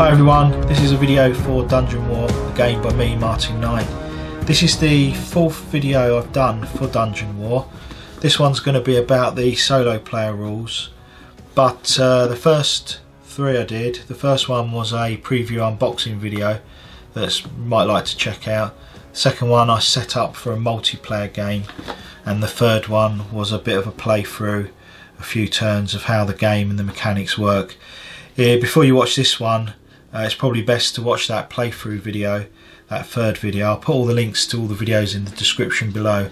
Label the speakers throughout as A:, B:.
A: Hi everyone, this is a video for Dungeon War, a game by me, Martin Knight. This is the fourth video I've done for Dungeon War. This one's going to be about the solo player rules, but the first three I did. The first one was a preview unboxing video that you might like to check out. The second one I set up for a multiplayer game, and the third one was a bit of a playthrough, a few turns of how the game and the mechanics work. Before you watch this one, it's probably best to watch that playthrough video, that third video. I'll put all the links to all the videos in the description below.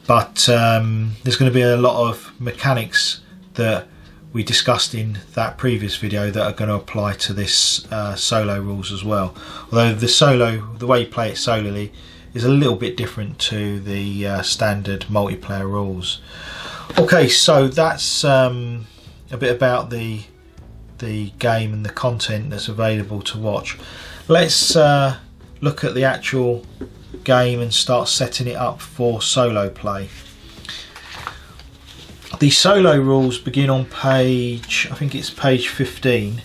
A: But there's going to be a lot of mechanics that we discussed in that previous video that are going to apply to this solo rules as well. Although the way you play it solely is a little bit different to the standard multiplayer rules. Okay, so that's a bit about the game and the content that's available to watch. Let's look at the actual game and start setting it up for solo play. The solo rules begin on page, I think it's page 15,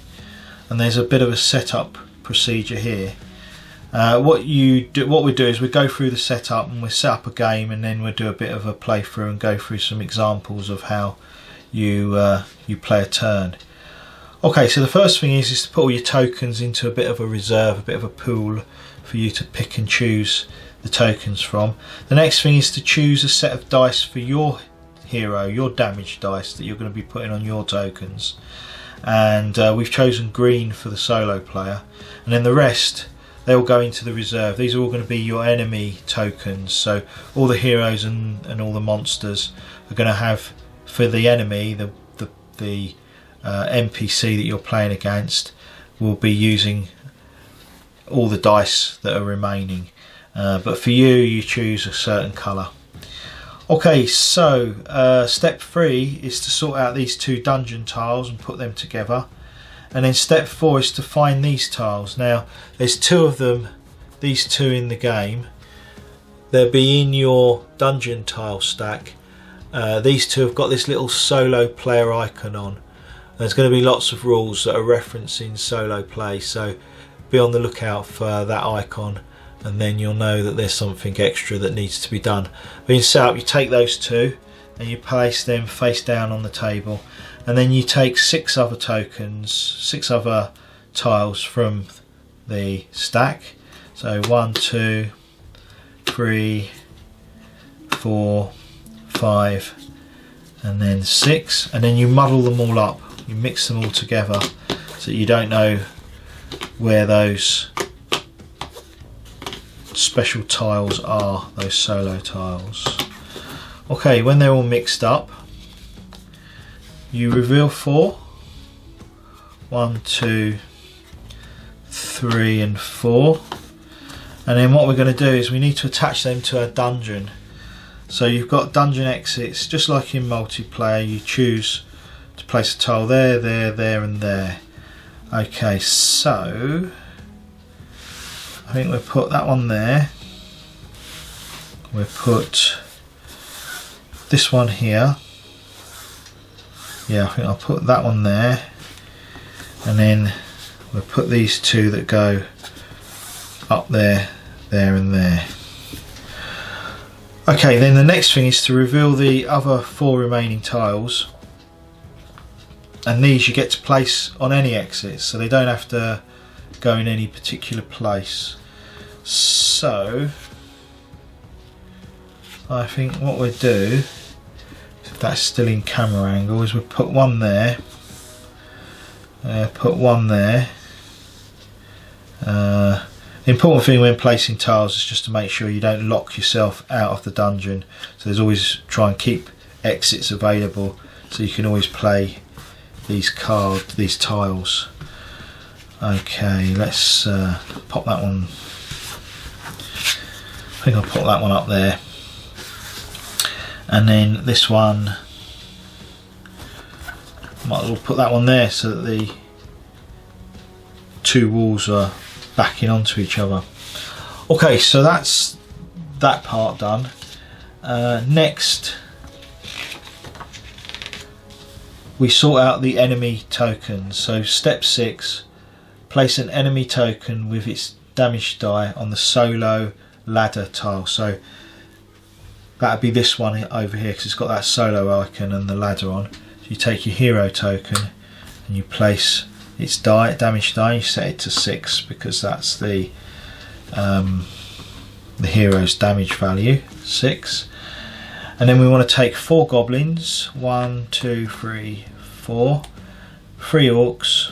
A: and there's a bit of a setup procedure here. What we do is we go through the setup and we set up a game, and then we'll do a bit of a playthrough and go through some examples of how you play a turn. Okay, so the first thing is to put all your tokens into a bit of a reserve, a bit of a pool for you to pick and choose the tokens from. The next thing is to choose a set of dice for your hero, your damage dice that you're going to be putting on your tokens. And we've chosen green for the solo player. And then the rest, they will go into the reserve. These are all going to be your enemy tokens. So all the heroes and all the monsters are going to have, for the enemy, the NPC that you're playing against will be using all the dice that are remaining, but for you choose a certain colour. Okay, so step 3 is to sort out these two dungeon tiles and put them together, and then step 4 is to find these tiles. Now there's two of them, these two in the game. They'll be in your dungeon tile stack. These two have got this little solo player icon on. There's going to be lots of rules that are referencing solo play, so be on the lookout for that icon, and then you'll know that there's something extra that needs to be done. Being set up, you take those two and you place them face down on the table, and then you take 6 other tokens, 6 other tiles from the stack. So 1, 2, 3, 4, 5, and then 6, and then you muddle them all up. You mix them all together so that you don't know where those special tiles are, those solo tiles. Okay, when they're all mixed up, you reveal 4. 1, 2, 3 and 4. And then what we're going to do is we need to attach them to our dungeon. So you've got dungeon exits, just like in multiplayer. You choose to place a tile there, there, there and there. Okay, so I think we'll put that one there. We'll put this one here. Yeah, I think I'll put that one there, and then we'll put these two that go up there, there and there. Okay, then the next thing is to reveal the other 4 remaining tiles, and these you get to place on any exit, so they don't have to go in any particular place. So I think what we'll do, if that's still in camera angle, is we'll put one there, put one there. The important thing when placing tiles is just to make sure you don't lock yourself out of the dungeon. So there's always, try and keep exits available so you can always play these tiles. Okay, let's pop that one. I think I'll put that one up there, and then this one, might as well put that one there so that the two walls are backing onto each other. Okay, so that's that part done. Next we sort out the enemy tokens. So step 6, place an enemy token with its damage die on the solo ladder tile. So that would be this one over here, because it's got that solo icon and the ladder on. So you take your hero token and you place its die, damage die, you set it to 6 because that's the hero's damage value, 6. And then we want to take 4 goblins, 1, 2, 3, 4, 3 orcs,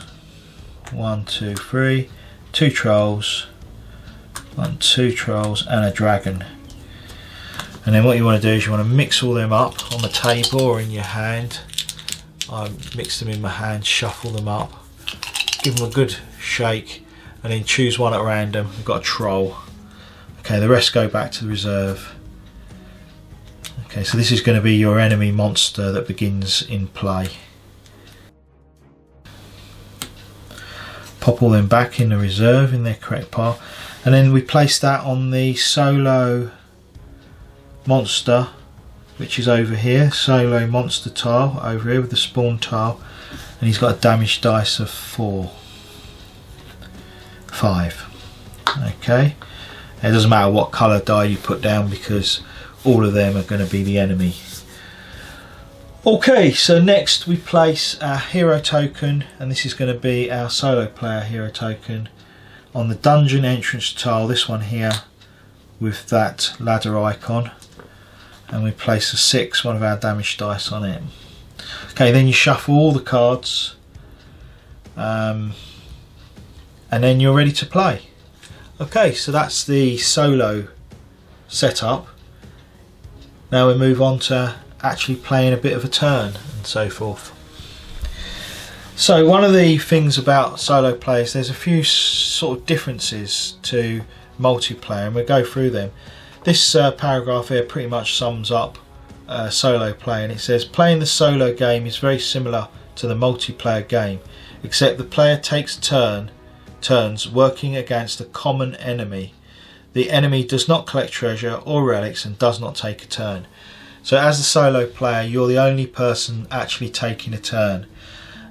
A: 1, 2, 3, 2 trolls, 1, 2 trolls, and a dragon. And then what you want to do is you want to mix all them up on the table or in your hand. I mix them in my hand, shuffle them up, give them a good shake, and then choose one at random. We've got a troll. Okay, the rest go back to the reserve. Okay, so this is going to be your enemy monster that begins in play. Pop all them back in the reserve in their correct pile, and then we place that on the solo monster, which is over here, solo monster tile over here with the spawn tile, and he's got a damage dice of 5. Okay, it doesn't matter what colour die you put down because all of them are going to be the enemy. Okay, so next we place our hero token, and this is going to be our solo player hero token, on the dungeon entrance tile, this one here with that ladder icon, and we place a 6, one of our damage dice on it. Okay, then you shuffle all the cards, and then you're ready to play. Okay, so that's the solo setup. Now we move on to actually playing a bit of a turn and so forth. So one of the things about solo players, there's a few sort of differences to multiplayer, and we'll go through them. This paragraph here pretty much sums up solo play, and it says playing the solo game is very similar to the multiplayer game, except the player takes turns working against a common enemy. The enemy does not collect treasure or relics and does not take a turn. So as a solo player, you're the only person actually taking a turn,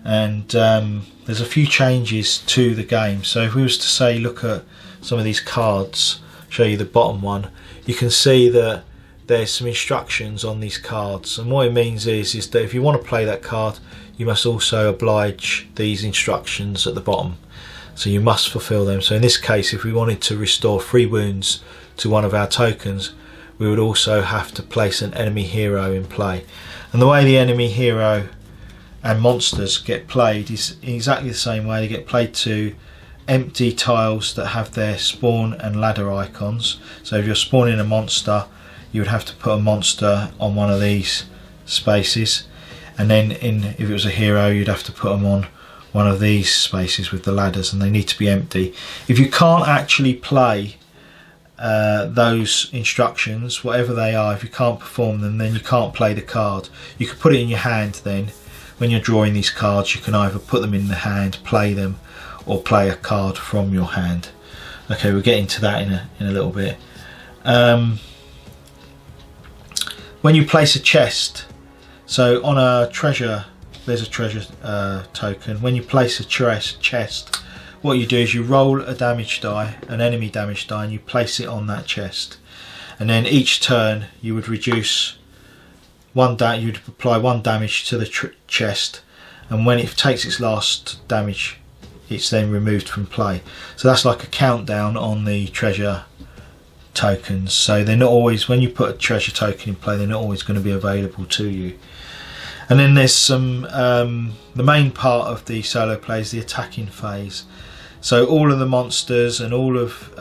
A: and there's a few changes to the game. So if we was to say look at some of these cards, show you the bottom one, you can see that there's some instructions on these cards, and what it means is that if you want to play that card, you must also oblige these instructions at the bottom. So you must fulfill them. So in this case, if we wanted to restore 3 wounds to one of our tokens, we would also have to place an enemy hero in play. And the way the enemy hero and monsters get played is exactly the same way. They get played to empty tiles that have their spawn and ladder icons. So if you're spawning a monster, you would have to put a monster on one of these spaces, and then if it was a hero, you'd have to put them on one of these spaces with the ladders, and they need to be empty. If you can't actually play those instructions, whatever they are, if you can't perform them, then you can't play the card. You could put it in your hand. Then when you're drawing these cards, you can either put them in the hand, play them, or play a card from your hand. Okay, we'll get into that in a little bit. When you place a chest, so on a treasure, there's a treasure token. When you place a chest, what you do is you roll a damage die, an enemy damage die, and you place it on that chest. And then each turn you would reduce you'd apply 1 damage to the chest, and when it takes its last damage, it's then removed from play. So that's like a countdown on the treasure tokens. So they're not always, when you put a treasure token in play, they're not always going to be available to you. And then there's some the main part of the solo play is the attacking phase. So all of the monsters and all of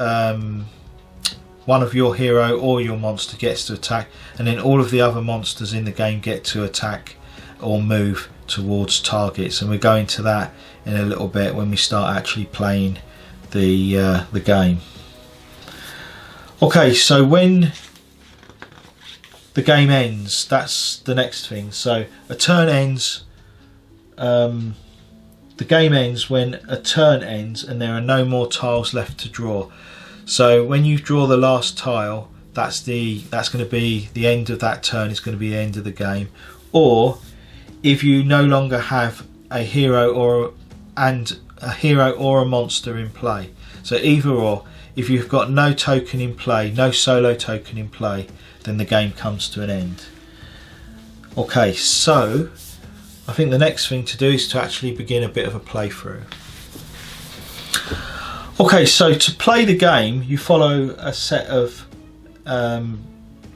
A: one of your hero or your monster gets to attack, and then all of the other monsters in the game get to attack or move towards targets, and we'll go into that in a little bit when we start actually playing the game. Okay, so when the game ends, that's the next thing. So a turn ends, the game ends when a turn ends and there are no more tiles left to draw. So when you draw the last tile, that's going to be the end of that turn. It's going to be the end of the game. Or if you no longer have a hero a hero or a monster in play. So either or. If you've got no token in play, no solo token in play, then the game comes to an end. Okay, so I think the next thing to do is to actually begin a bit of a playthrough. Okay, so to play the game, you follow a set of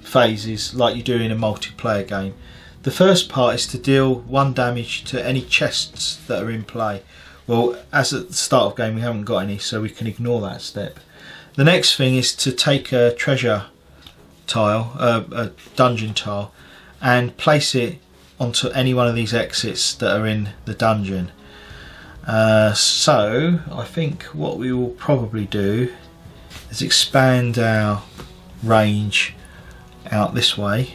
A: phases like you do in a multiplayer game. The first part is to deal 1 damage to any chests that are in play. Well, as at the start of the game we haven't got any, so we can ignore that step. The next thing is to take a treasure tile, a dungeon tile, and place it onto any one of these exits that are in the dungeon. So I think what we will probably do is expand our range out this way,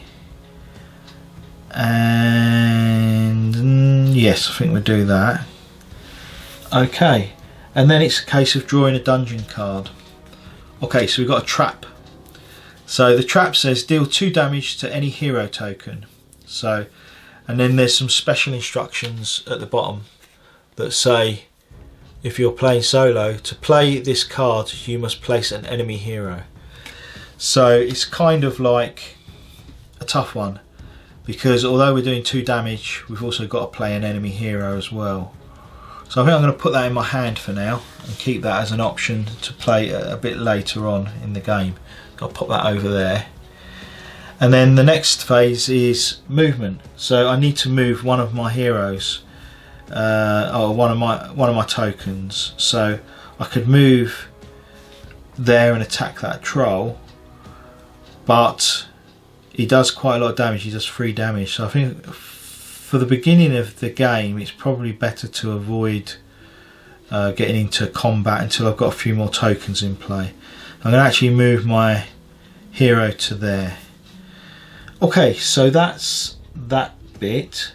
A: and yes, I think we'll do that. Okay, and then it's a case of drawing a dungeon card. Okay, so we've got a trap. So the trap says deal 2 damage to any hero token. So, and then there's some special instructions at the bottom that say if you're playing solo, to play this card you must place an enemy hero. So it's kind of like a tough one, because although we're doing 2 damage, we've also got to play an enemy hero as well. So I think I'm going to put that in my hand for now and keep that as an option to play a bit later on in the game. I'll pop that over there. And then the next phase is movement. So I need to move one of my heroes, or one of my tokens. So I could move there and attack that troll, but he does quite a lot of damage. He does 3 damage. So I think for the beginning of the game it's probably better to avoid getting into combat until I've got a few more tokens in play. I'm going to actually move my hero to there. Okay, so that's that bit,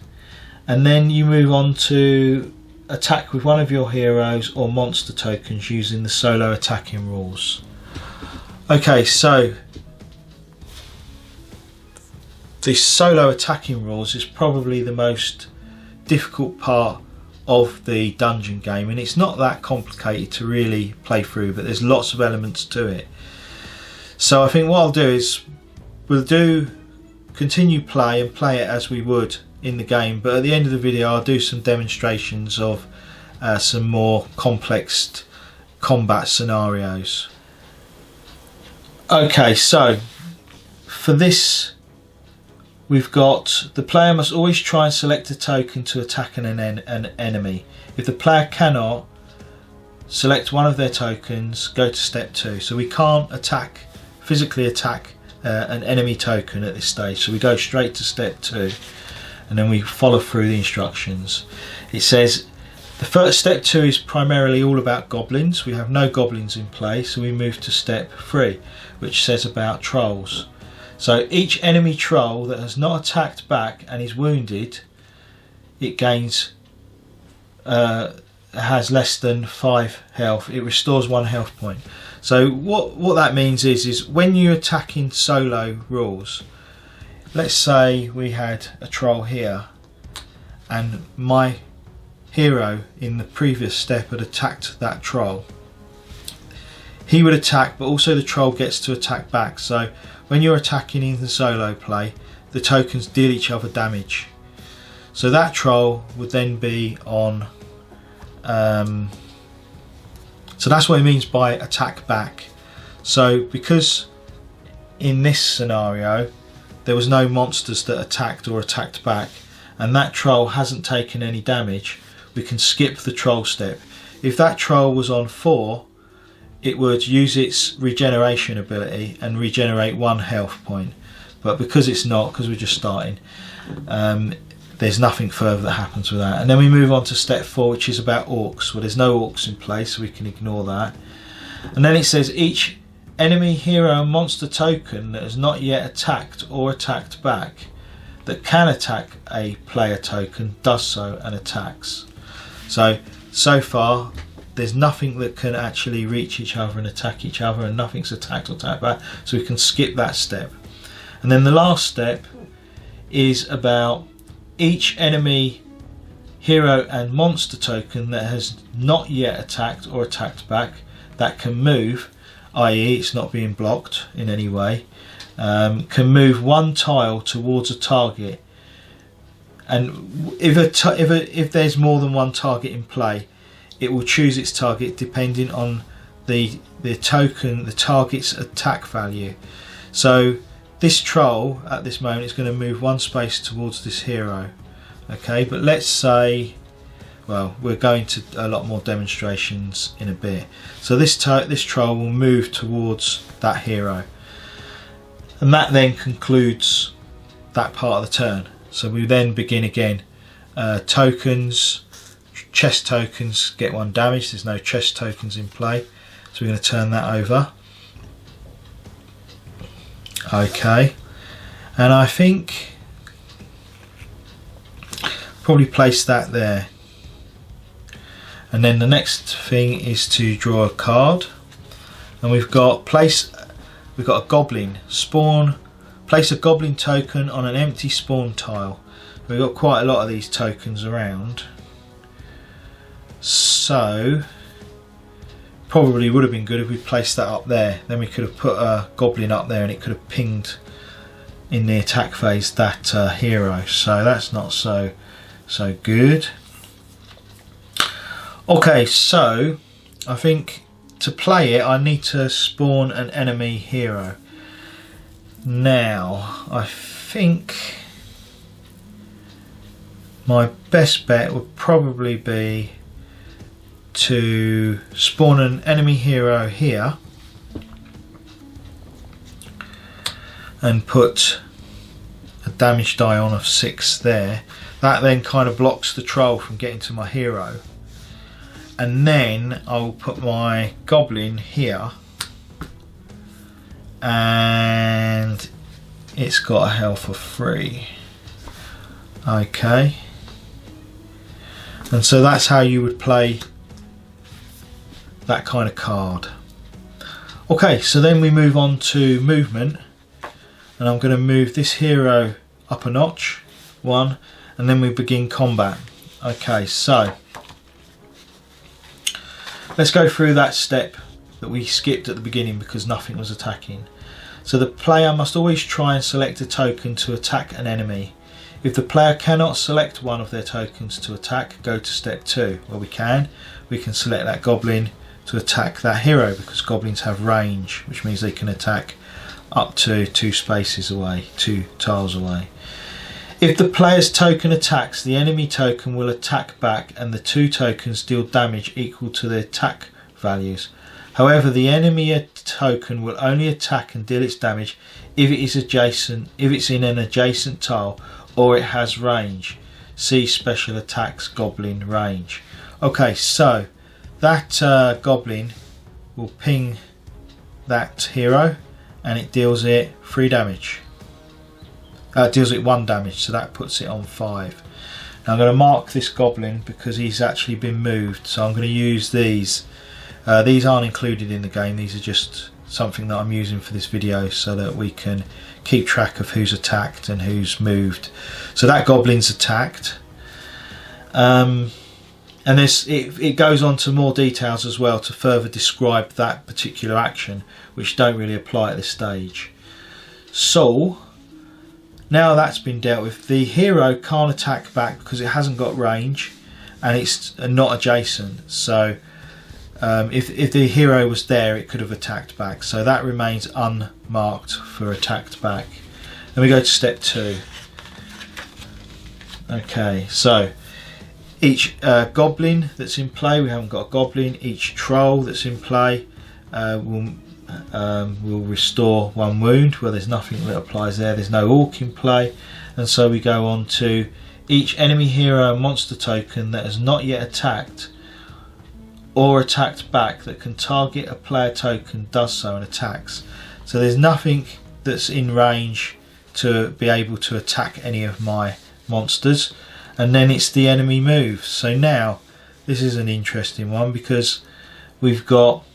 A: and then you move on to attack with one of your heroes or monster tokens using the solo attacking rules. Okay, so the solo attacking rules is probably the most difficult part of the dungeon game, and it's not that complicated to really play through, but there's lots of elements to it. So I think what I'll do is we'll continue play and play it as we would in the game, but at the end of the video I'll do some demonstrations of some more complex combat scenarios. Okay, so for this we've got the player must always try and select a token to attack an enemy. If the player cannot select one of their tokens, go to step 2. So we can't physically attack an enemy token at this stage, so we go straight to step 2 and then we follow through the instructions. It says the first step 2 is primarily all about goblins. We have no goblins in play, so we move to step 3, which says about trolls. So each enemy troll that has not attacked back and is wounded, it gains has less than 5 health. It restores 1 health point. So what that means is when you attack in solo rules, let's say we had a troll here and my hero in the previous step had attacked that troll. He would attack, but also the troll gets to attack back. So when you're attacking in the solo play, the tokens deal each other damage. So that troll would then be on so that's what it means by attack back. So because in this scenario there was no monsters that attacked or attacked back, and that troll hasn't taken any damage, we can skip the troll step. If that troll was on 4, it would use its regeneration ability and regenerate 1 health point, but because it's not, because we're just starting, there's nothing further that happens with that. And then we move on to step 4, which is about orcs. Well, there's no orcs in place, so we can ignore that. And then it says each enemy, hero and monster token that has not yet attacked or attacked back that can attack a player token does so and attacks. So far there's nothing that can actually reach each other and attack each other, and nothing's attacked or attacked back, so we can skip that step. And then the last step is about each enemy hero and monster token that has not yet attacked or attacked back that can move, i.e. it's not being blocked in any way, can move one tile towards a target. And if there's more than one target in play, it will choose its target depending on the target's attack value. So this troll at this moment is going to move one space towards this hero. Okay, but let's say, well, we're going to a lot more demonstrations in a bit. So this troll will move towards that hero, and that then concludes that part of the turn. So we then begin again. Tokens, chest tokens get 1 damage. There's no chest tokens in play, so we're going to turn that over. Okay, and I think probably place that there. And then the next thing is to draw a card, and we've got a goblin spawn. Place a goblin token on an empty spawn tile. We've got quite a lot of these tokens around, so probably would have been good if we placed that up there. Then we could have put a goblin up there and it could have pinged in the attack phase that hero. So that's not so good. Okay, so I think to play it I need to spawn an enemy hero. Now I think my best bet would probably be to spawn an enemy hero here and put a damage die on of 6 there. That then kind of blocks the troll from getting to my hero, and then I'll put my goblin here, and it's got a health of 3. Okay, and so that's how you would play that kind of card. Okay, so then we move on to movement, and I'm going to move this hero up a notch, 1, and then we begin combat. Okay, so let's go through that step that we skipped at the beginning because nothing was attacking. So the player must always try and select a token to attack an enemy. If the player cannot select one of their tokens to attack, go to step 2. Well, we can select that goblin to attack that hero, because goblins have range, which means they can attack up to 2 spaces away, 2 tiles away. If the player's token attacks, the enemy token will attack back, and the 2 tokens deal damage equal to the attack values. However, the enemy token will only attack and deal its damage if it's in an adjacent tile or it has range. See special attacks goblin range. Okay, so that goblin will ping that hero and it deals it 3 damage. Deals it 1 damage, so that puts it on 5. Now I'm going to mark this goblin because he's actually been moved, so I'm going to use these. These aren't included in the game, these are just something that I'm using for this video so that we can keep track of who's attacked and who's moved. So that goblin's attacked, and it goes on to more details as well to further describe that particular action, which don't really apply at this stage. So now that's been dealt with, the hero can't attack back because it hasn't got range and it's not adjacent. So if the hero was there, it could have attacked back, so that remains unmarked for attacked back. Then we go to step 2. Okay, so each goblin that's in play, we haven't got a goblin, each troll that's in play will restore 1 wound. Well, there's nothing that applies there, there's no orc in play, and so we go on to each enemy hero and monster token that has not yet attacked or attacked back that can target a player token does so and attacks. So there's nothing that's in range to be able to attack any of my monsters, and then it's the enemy move. So now this is an interesting one because we've got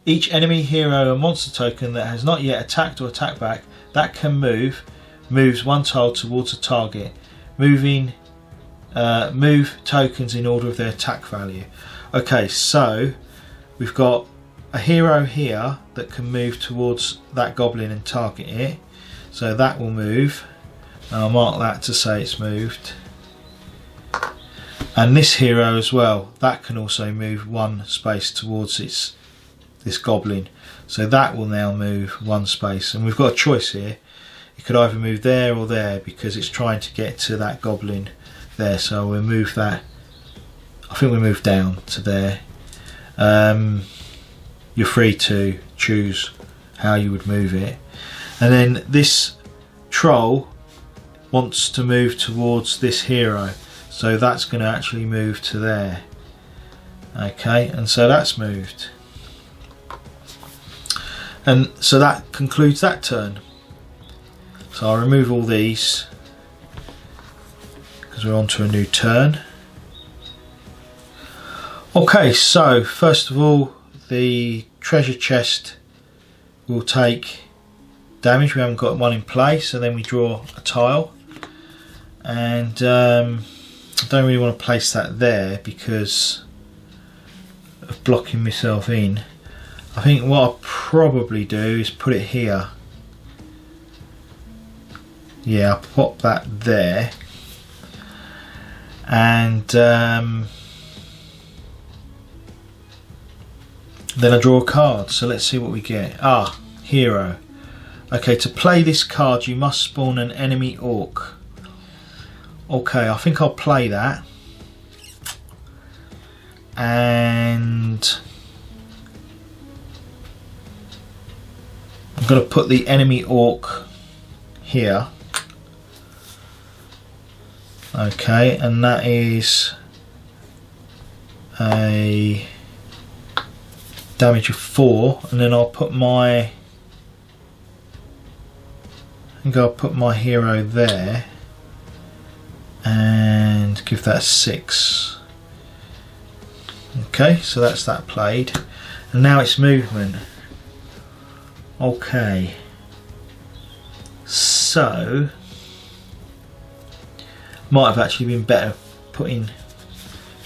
A: each enemy hero and monster token that has not yet attacked or attacked back that can moves 1 tile towards a target, moving move tokens in order of their attack value. Okay, so we've got a hero here that can move towards that goblin and target it, so that will move. I'll mark that to say it's moved. And this hero as well, that can also move one space towards this goblin, so that will now move one space. And we've got a choice here. It could either move there or there because it's trying to get to that goblin there, so we'll move that. I think we move down to there. You're free to choose how you would move it. And then this troll wants to move towards this hero, so that's going to actually move to there. Okay, and so that's moved. And so that concludes that turn. So I'll remove all these because we're on to a new turn. Okay, so first of all, the treasure chest will take damage. We haven't got one in play, so then we draw a tile. And I don't really want to place that there because of blocking myself in. I think what I'll probably do is put it here. Yeah, I'll pop that there. And then I draw a card, so let's see what we get. Ah, hero. Okay, to play this card you must spawn an enemy orc. Okay, I think I'll play that. And I'm going to put the enemy orc here. Okay, and that is a damage of 4, and then I'll put my, I think I'll put my hero there and give that 6. Okay, so that's that played, and now it's movement. Okay, so might have actually been better putting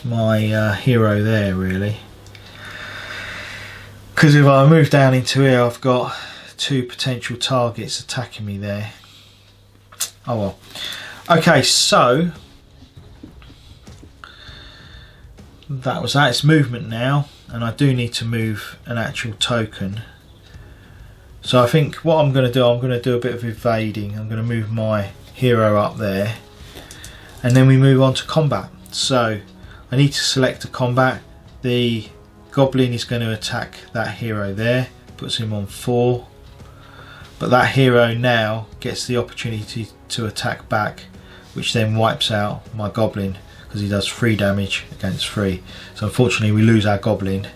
A: my hero there really, because if I move down into here I've got 2 potential targets attacking me there. Oh well. Okay, so that was that. It's movement now, and I do need to move an actual token. So I think what I'm going to do, I'm going to do a bit of evading. I'm going to move my hero up there, and then we move on to combat. So I need to select a combat. The goblin is going to attack that hero there, puts him on 4, but that hero now gets the opportunity to attack back, which then wipes out my goblin because he does 3 damage against 3. So unfortunately we lose our goblin.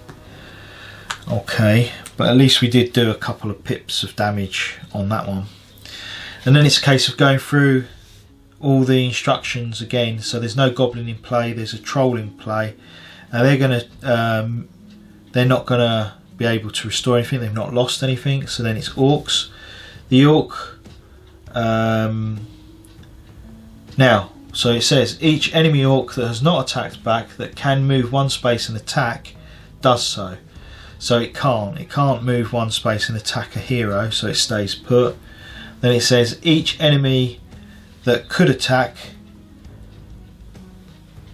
A: Okay, but at least we did do a couple of pips of damage on that one. And then it's a case of going through all the instructions again. So there's no goblin in play, there's a troll in play. Now they're not gonna be able to restore anything, they've not lost anything. So then it's orcs. The orc, now, so it says each enemy orc that has not attacked back that can move 1 space and attack does so. So it can't move 1 space and attack a hero, so it stays put. Then it says each enemy that could attack,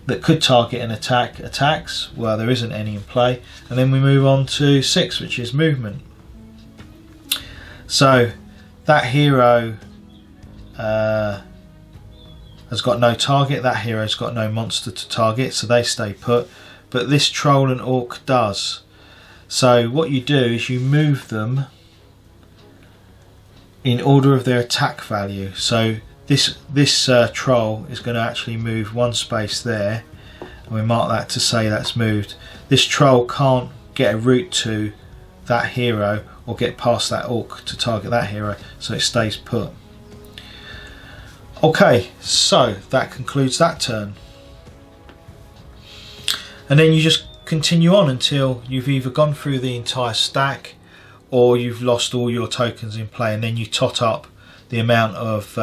A: that could target and attack, attacks. Well, there isn't any in play. And then we move on to 6, which is movement. So that hero has got no target, that hero's got no monster to target, so they stay put. But this troll and orc does. So what you do is you move them in order of their attack value. So this troll is going to actually move 1 space there, and we mark that to say that's moved. This troll can't get a route to that hero or get past that orc to target that hero, so it stays put. Okay, so that concludes that turn. And then you just continue on until you've either gone through the entire stack or you've lost all your tokens in play, and then you tot up the amount of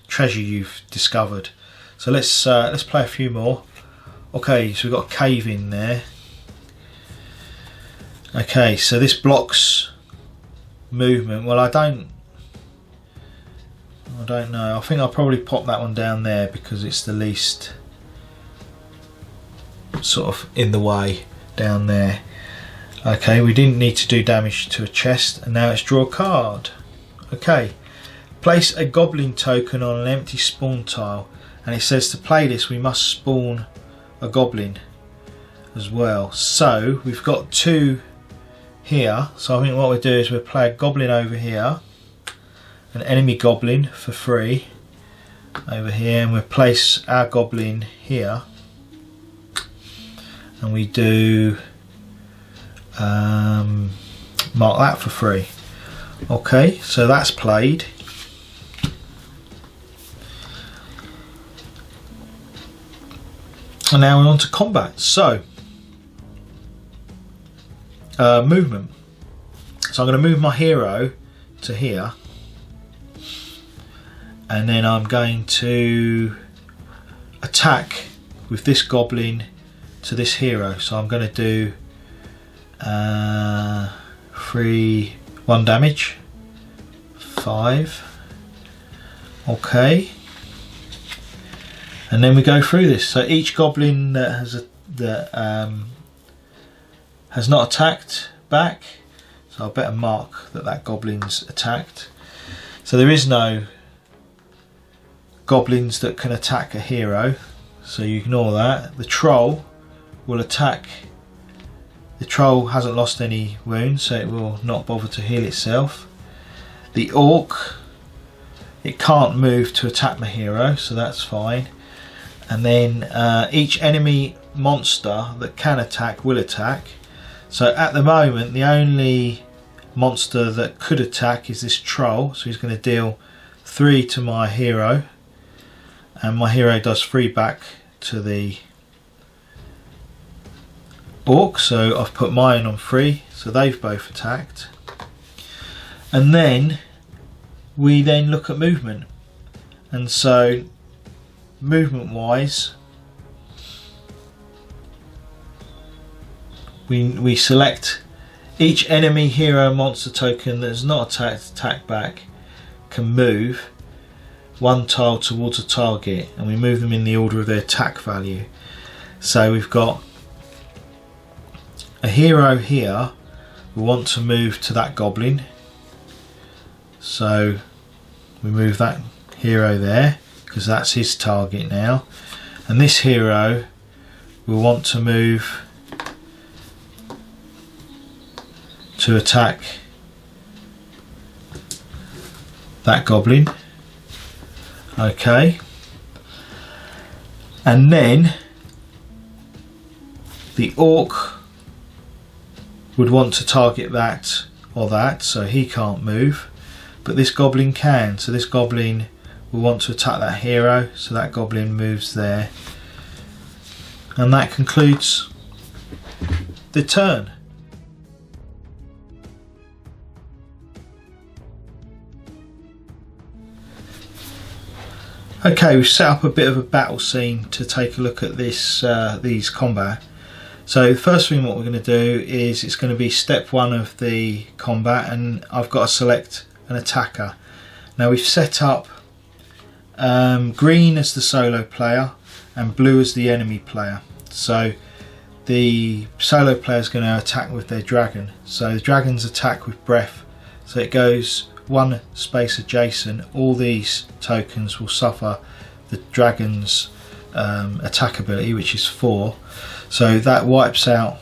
A: treasure you've discovered. So let's play a few more. Okay, so we've got a cave in there. Okay, so this blocks movement. Well, I don't know. I think I'll probably pop that one down there because it's the least sort of in the way down there. Okay, we didn't need to do damage to a chest, and now let's draw a card. Okay, place a goblin token on an empty spawn tile, and it says to play this we must spawn a goblin as well. So we've got 2 here, so I think what we'll do is we'll play a goblin over here, an enemy goblin for free over here, and we'll place our goblin here, and we do mark that for free. Okay, so that's played. And now we're on to combat. So movement. So I'm going to move my hero to here, and then I'm going to attack with this goblin to this hero. So I'm going to do 1 damage, 5. Okay, and then we go through this. So each goblin that has not attacked back, so I better mark that goblin's attacked. So there is no goblins that can attack a hero, so you ignore that. The troll will attack. The troll hasn't lost any wounds, so it will not bother to heal itself. The orc, it can't move to attack my hero, so that's fine. And then each enemy monster that can attack will attack. So at the moment the only monster that could attack is this troll, so he's going to deal 3 to my hero, and my hero does 3 back to the orc. So I've put mine on 3, so they've both attacked. And then we look at movement, and so movement wise we select each enemy hero monster token that is not attack back can move 1 tile towards a target, and we move them in the order of their attack value. So we've got a hero here, we want to move to that goblin, so we move that hero there because that's his target now. And this hero we want to move to attack that goblin. Okay, and then the orc would want to target that or that, so he can't move, but this goblin can. So this goblin will want to attack that hero, so that goblin moves there, and that concludes the turn. Okay, we've set up a bit of a battle scene to take a look at this these combat. So the first thing what we're going to do is it's going to be step 1 of the combat, and I've got to select an attacker. Now we've set up green as the solo player and blue as the enemy player. So the solo player is going to attack with their dragon. So the dragon's attack with breath, so it goes 1 space adjacent. All these tokens will suffer the dragon's attack ability, which is 4. So that wipes out,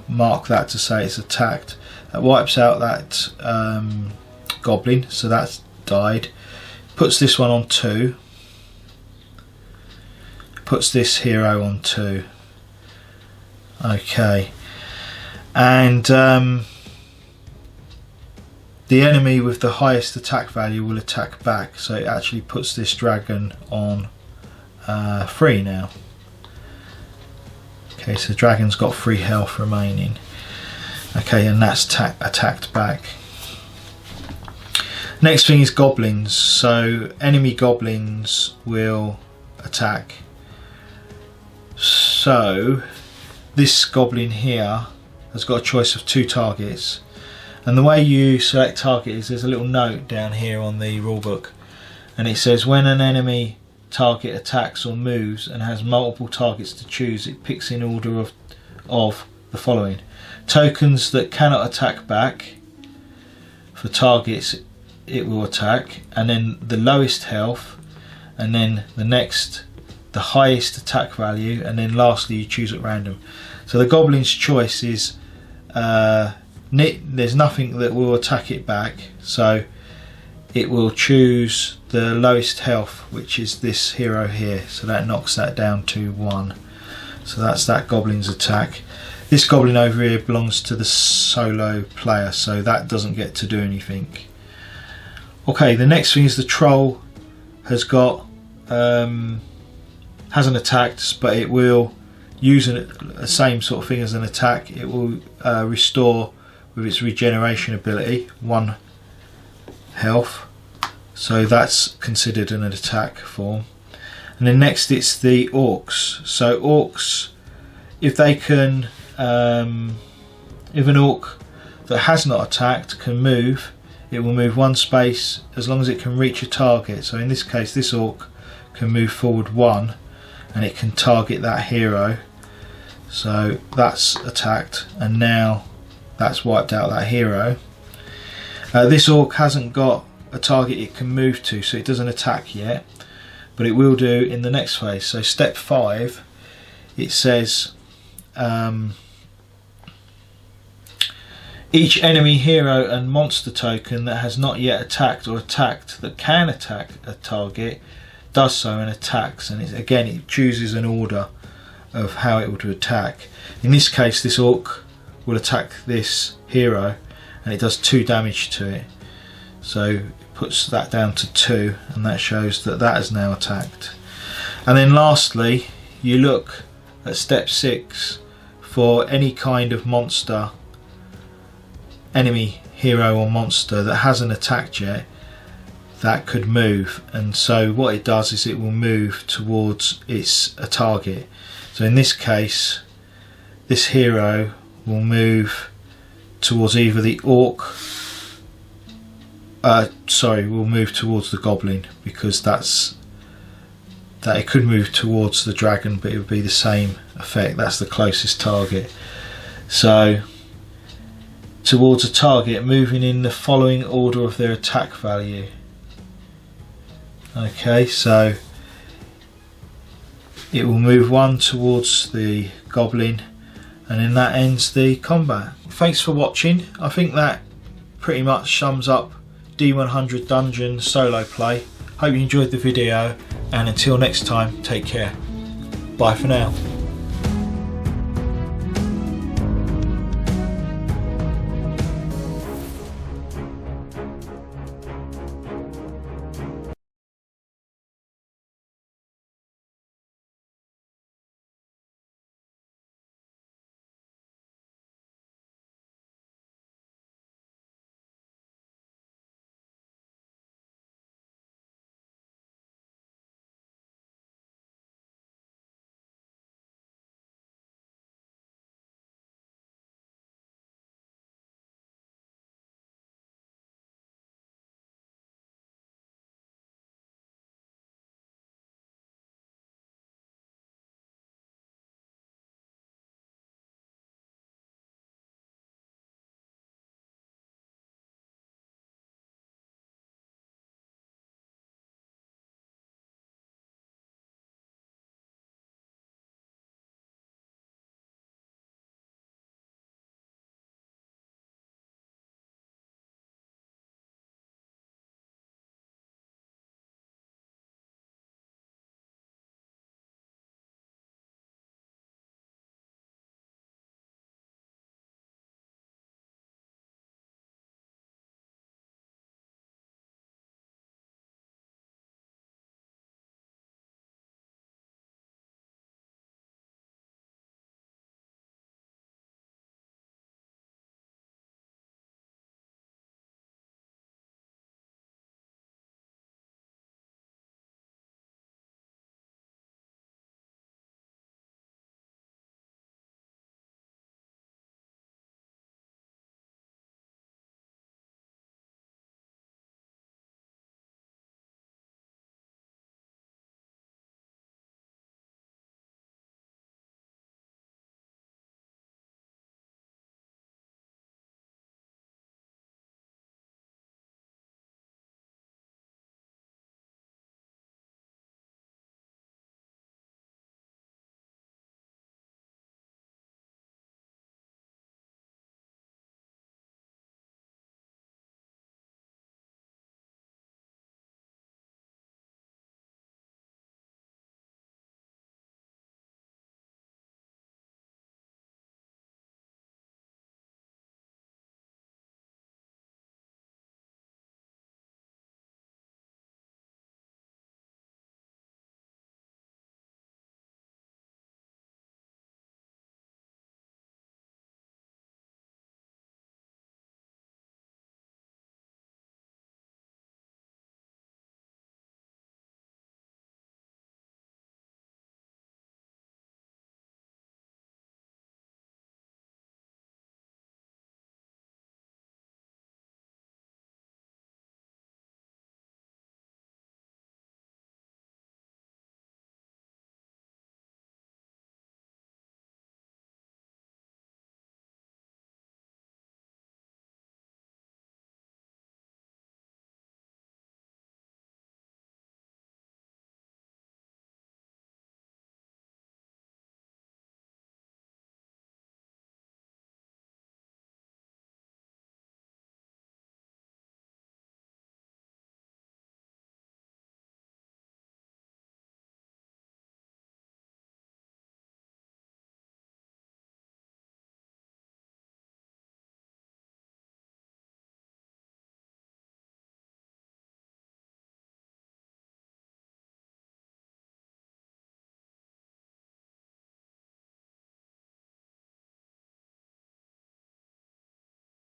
A: mark that to say it's attacked. That wipes out that goblin, so that's died. Puts this one on 2. Puts this hero on 2. Okay, and the enemy with the highest attack value will attack back, so it actually puts this dragon on 3 now. Okay, so the dragon's got 3 health remaining. Okay, and that's attacked back. Next thing is goblins. So enemy goblins will attack. So this goblin here has got a choice of 2 targets, and the way you select target is there's a little note down here on the rulebook, and it says when an enemy target attacks or moves and has multiple targets to choose, it picks in order of the following: tokens that cannot attack back for targets it will attack, and then the lowest health, and then the highest attack value, and then lastly you choose at random. So the goblin's choice is there's nothing that will attack it back, so it will choose the lowest health, which is this hero here, so that knocks that down to 1. So that's that goblin's attack. This goblin over here belongs to the solo player, so that doesn't get to do anything. Okay, the next thing is the troll has got hasn't attacked, but it will use the same sort of thing as an attack. It will restore with its regeneration ability 1 health, so that's considered an attack form. And then next it's the orcs. So orcs, if they can if an orc that has not attacked can move, it will move 1 space as long as it can reach a target. So in this case this orc can move forward 1 and it can target that hero, so that's attacked, and now that's wiped out that hero. This orc hasn't got a target it can move to, so it doesn't attack yet, but it will do in the next phase. So step 5, it says each enemy hero and monster token that has not yet attacked or attacked that can attack a target does so and attacks, and it chooses an order of how it would attack. In this case this orc will attack this hero and it does 2 damage to it, so it puts that down to 2, and that shows that that is now attacked. And then lastly you look at step 6 for any kind of monster, enemy, hero or monster that hasn't attacked yet that could move, and so what it does is it will move towards a target. So in this case this hero will move towards either the orc, will move towards the goblin, because it could move towards the dragon but it would be the same effect, that's the closest target. So towards a target moving in the following order of their attack value. Okay, so it will move 1 towards the goblin, and then that ends the combat. Thanks for watching. I think that pretty much sums up D100 Dungeon solo play. Hope you enjoyed the video, and until next time, take care. Bye for now.